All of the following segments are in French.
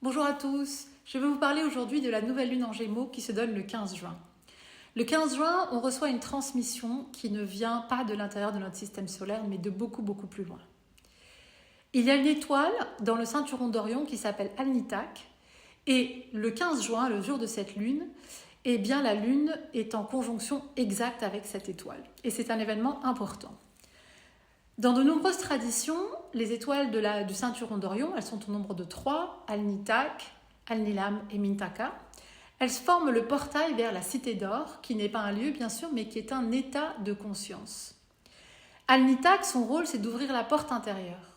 Bonjour à tous, je vais vous parler aujourd'hui de la nouvelle lune en Gémeaux qui se donne le 15 juin. Le 15 juin, on reçoit une transmission qui ne vient pas de l'intérieur de notre système solaire, mais de beaucoup plus loin. Il y a une étoile dans le ceinturon d'Orion qui s'appelle Alnitak, et le 15 juin, le jour de cette lune, eh bien la lune est en conjonction exacte avec cette étoile. Et c'est un événement important. Dans de nombreuses traditions, les étoiles du ceinturon d'Orion, elles sont au nombre de 3, Alnitak, Alnilam et Mintaka. Elles forment le portail vers la cité d'or, qui n'est pas un lieu bien sûr, mais qui est un état de conscience. Alnitak, son rôle, c'est d'ouvrir la porte intérieure.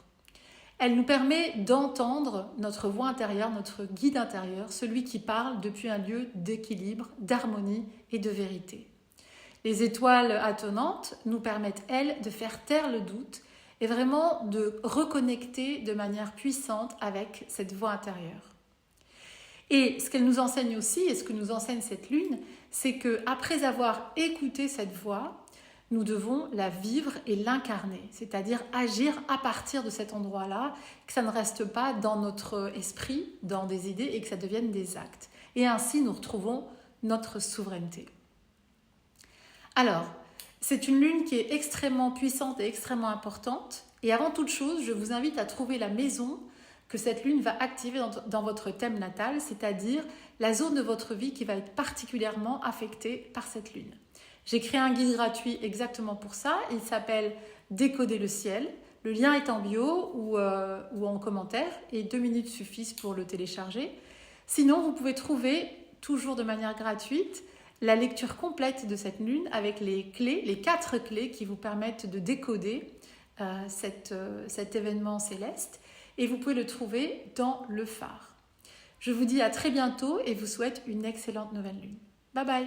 Elle nous permet d'entendre notre voix intérieure, notre guide intérieur, celui qui parle depuis un lieu d'équilibre, d'harmonie et de vérité. Les étoiles attenantes nous permettent, elles, de faire taire le doute et vraiment de reconnecter de manière puissante avec cette voix intérieure. Et ce qu'elle nous enseigne aussi, et ce que nous enseigne cette lune, c'est qu'après avoir écouté cette voix, nous devons la vivre et l'incarner, c'est-à-dire agir à partir de cet endroit-là, que ça ne reste pas dans notre esprit, dans des idées, et que ça devienne des actes. Et ainsi, nous retrouvons notre souveraineté. Alors, c'est une lune qui est extrêmement puissante et extrêmement importante. Et avant toute chose, je vous invite à trouver la maison que cette lune va activer dans votre thème natal, c'est-à-dire la zone de votre vie qui va être particulièrement affectée par cette lune. J'ai créé un guide gratuit exactement pour ça. Il s'appelle Décoder le ciel. Le lien est en bio ou en commentaire et 2 minutes suffisent pour le télécharger. Sinon, vous pouvez trouver, toujours de manière gratuite, la lecture complète de cette lune avec les 4 clés qui vous permettent de décoder cet événement céleste. Et vous pouvez le trouver dans le phare. Je vous dis à très bientôt et vous souhaite une excellente nouvelle lune. Bye bye!